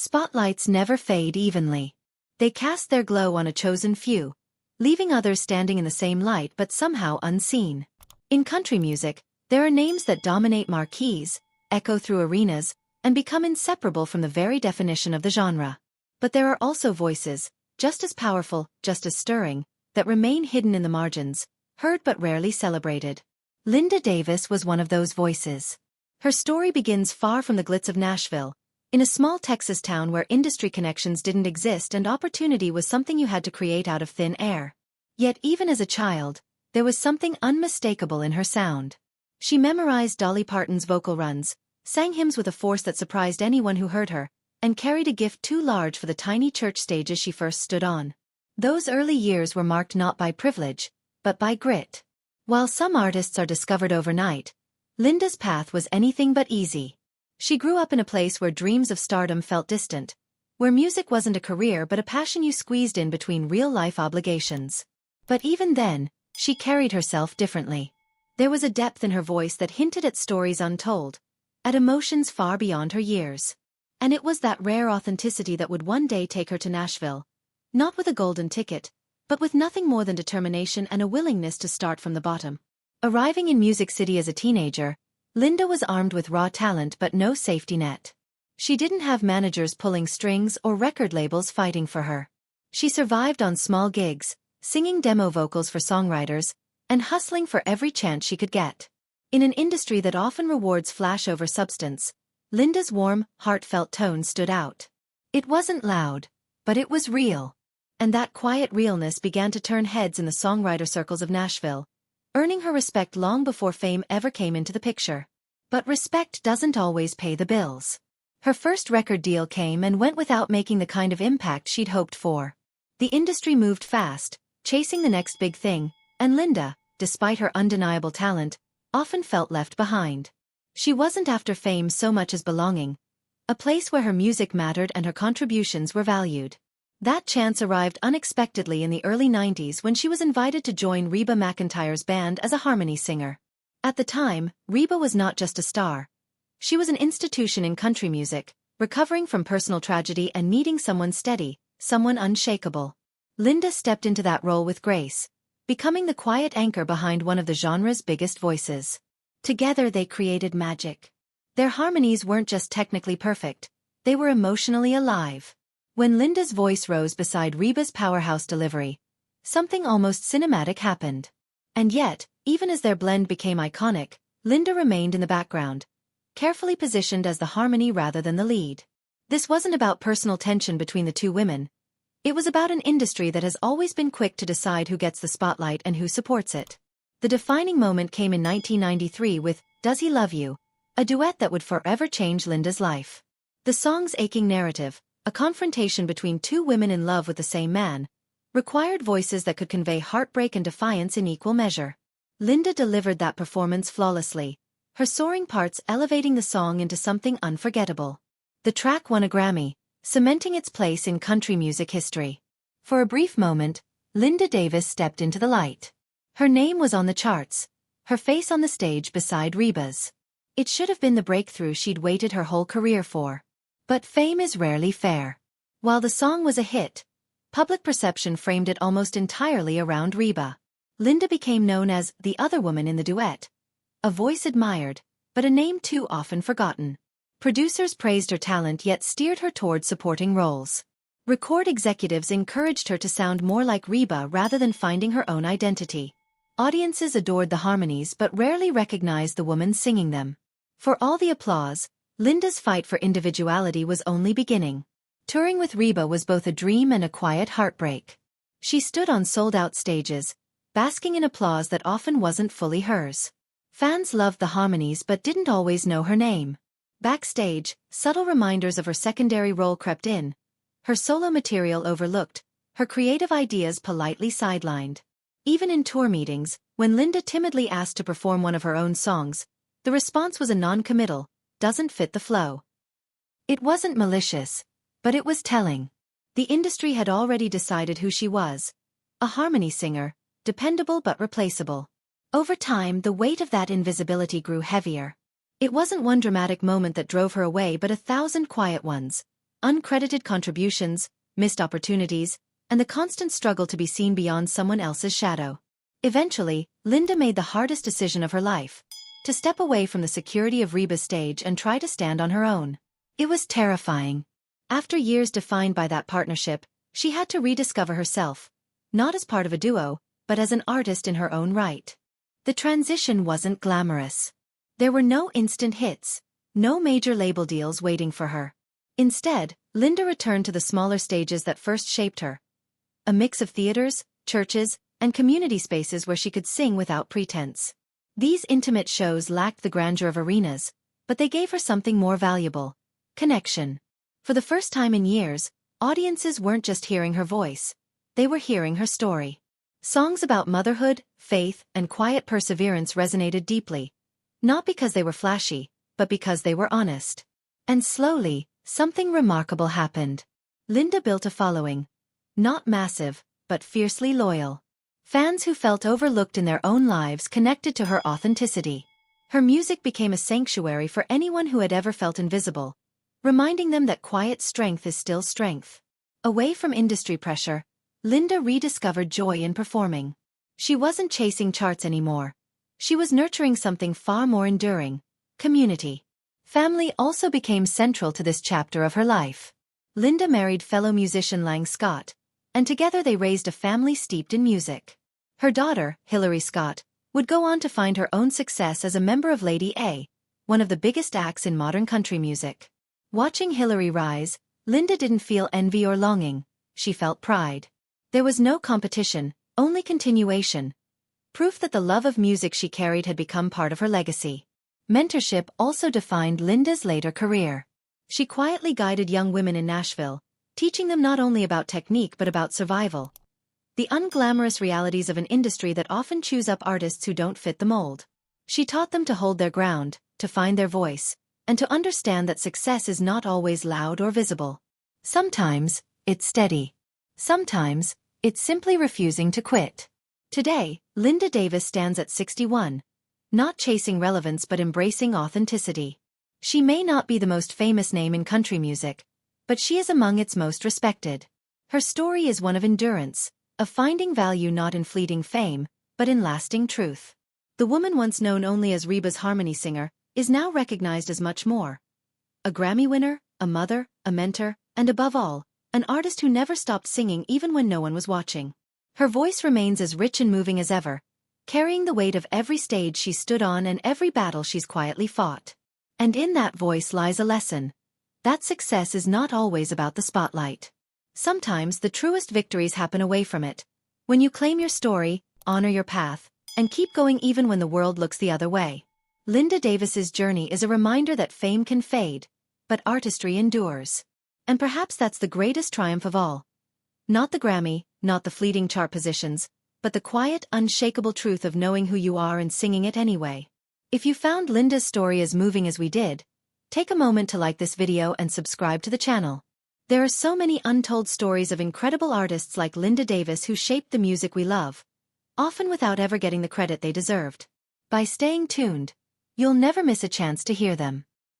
Spotlights never fade evenly. They cast their glow on a chosen few, leaving others standing in the same light but somehow unseen. In country music, there are names that dominate marquees, echo through arenas, and become inseparable from the very definition of the genre. But there are also voices, just as powerful, just as stirring, that remain hidden in the margins, heard but rarely celebrated. Linda Davis was one of those voices. Her story begins far from the glitz of Nashville, in a small Texas town where industry connections didn't exist and opportunity was something you had to create out of thin air. Yet even as a child, there was something unmistakable in her sound. She memorized Dolly Parton's vocal runs, sang hymns with a force that surprised anyone who heard her, and carried a gift too large for the tiny church stages she first stood on. Those early years were marked not by privilege, but by grit. While some artists are discovered overnight, Linda's path was anything but easy. She grew up in a place where dreams of stardom felt distant, where music wasn't a career but a passion you squeezed in between real-life obligations. But even then, she carried herself differently. There was a depth in her voice that hinted at stories untold, at emotions far beyond her years. And it was that rare authenticity that would one day take her to Nashville, not with a golden ticket, but with nothing more than determination and a willingness to start from the bottom. Arriving in Music City as a teenager, Linda was armed with raw talent but no safety net. She didn't have managers pulling strings or record labels fighting for her. She survived on small gigs, singing demo vocals for songwriters, and hustling for every chance she could get. In an industry that often rewards flash over substance, Linda's warm, heartfelt tone stood out. It wasn't loud, but it was real. And that quiet realness began to turn heads in the songwriter circles of Nashville, earning her respect long before fame ever came into the picture. But respect doesn't always pay the bills. Her first record deal came and went without making the kind of impact she'd hoped for. The industry moved fast, chasing the next big thing, and Linda, despite her undeniable talent, often felt left behind. She wasn't after fame so much as belonging, a place where her music mattered and her contributions were valued. That chance arrived unexpectedly in the early 90s when she was invited to join Reba McEntire's band as a harmony singer. At the time, Reba was not just a star. She was an institution in country music, recovering from personal tragedy and needing someone steady, someone unshakable. Linda stepped into that role with grace, becoming the quiet anchor behind one of the genre's biggest voices. Together they created magic. Their harmonies weren't just technically perfect, they were emotionally alive. When Linda's voice rose beside Reba's powerhouse delivery, something almost cinematic happened. And yet, even as their blend became iconic, Linda remained in the background, carefully positioned as the harmony rather than the lead. This wasn't about personal tension between the two women. It was about an industry that has always been quick to decide who gets the spotlight and who supports it. The defining moment came in 1993 with "Does He Love You?", a duet that would forever change Linda's life. The song's aching narrative, a confrontation between two women in love with the same man, required voices that could convey heartbreak and defiance in equal measure. Linda delivered that performance flawlessly, her soaring parts elevating the song into something unforgettable. The track won a Grammy, cementing its place in country music history. For a brief moment, Linda Davis stepped into the light. Her name was on the charts, her face on the stage beside Reba's. It should have been the breakthrough she'd waited her whole career for. But fame is rarely fair. While the song was a hit, public perception framed it almost entirely around Reba. Linda became known as the other woman in the duet, a voice admired, but a name too often forgotten. Producers praised her talent yet steered her toward supporting roles. Record executives encouraged her to sound more like Reba rather than finding her own identity. Audiences adored the harmonies but rarely recognized the woman singing them. For all the applause, Linda's fight for individuality was only beginning. Touring with Reba was both a dream and a quiet heartbreak. She stood on sold-out stages, basking in applause that often wasn't fully hers. Fans loved the harmonies but didn't always know her name. Backstage, subtle reminders of her secondary role crept in, her solo material overlooked, her creative ideas politely sidelined. Even in tour meetings, when Linda timidly asked to perform one of her own songs, the response was a non-committal, "Doesn't fit the flow." It wasn't malicious, but it was telling. The industry had already decided who she was, a harmony singer, dependable but replaceable. Over time, the weight of that invisibility grew heavier. It wasn't one dramatic moment that drove her away but 1,000 quiet ones, uncredited contributions, missed opportunities, and the constant struggle to be seen beyond someone else's shadow. Eventually, Linda made the hardest decision of her life: to step away from the security of Reba's stage and try to stand on her own. It was terrifying. After years defined by that partnership, she had to rediscover herself, not as part of a duo, but as an artist in her own right. The transition wasn't glamorous. There were no instant hits, no major label deals waiting for her. Instead, Linda returned to the smaller stages that first shaped her, a mix of theaters, churches, and community spaces where she could sing without pretense. These intimate shows lacked the grandeur of arenas, but they gave her something more valuable: connection. For the first time in years, audiences weren't just hearing her voice, they were hearing her story. Songs about motherhood, faith, and quiet perseverance resonated deeply, not because they were flashy, but because they were honest. And slowly, something remarkable happened. Linda built a following. Not massive, but fiercely loyal. Fans who felt overlooked in their own lives connected to her authenticity. Her music became a sanctuary for anyone who had ever felt invisible, reminding them that quiet strength is still strength. Away from industry pressure, Linda rediscovered joy in performing. She wasn't chasing charts anymore. She was nurturing something far more enduring: community. Family also became central to this chapter of her life. Linda married fellow musician Lang Scott, and together they raised a family steeped in music. Her daughter, Hilary Scott, would go on to find her own success as a member of Lady A, one of the biggest acts in modern country music. Watching Hilary rise, Linda didn't feel envy or longing, she felt pride. There was no competition, only continuation. Proof that the love of music she carried had become part of her legacy. Mentorship also defined Linda's later career. She quietly guided young women in Nashville, teaching them not only about technique but about survival. The unglamorous realities of an industry that often chews up artists who don't fit the mold. She taught them to hold their ground, to find their voice, and to understand that success is not always loud or visible. Sometimes, it's steady. Sometimes, it's simply refusing to quit. Today, Linda Davis stands at 61, not chasing relevance but embracing authenticity. She may not be the most famous name in country music, but she is among its most respected. Her story is one of endurance, of finding value not in fleeting fame, but in lasting truth. The woman once known only as Reba's harmony singer is now recognized as much more. A Grammy winner, a mother, a mentor, and above all, an artist who never stopped singing even when no one was watching. Her voice remains as rich and moving as ever, carrying the weight of every stage she stood on and every battle she's quietly fought. And in that voice lies a lesson: that success is not always about the spotlight. Sometimes the truest victories happen away from it, when you claim your story, honor your path, and keep going even when the world looks the other way. Linda Davis's journey is a reminder that fame can fade, but artistry endures. And perhaps that's the greatest triumph of all. Not the Grammy, not the fleeting chart positions, but the quiet, unshakable truth of knowing who you are and singing it anyway. If you found Linda's story as moving as we did, take a moment to like this video and subscribe to the channel. There are so many untold stories of incredible artists like Linda Davis who shaped the music we love, often without ever getting the credit they deserved. By staying tuned, you'll never miss a chance to hear them.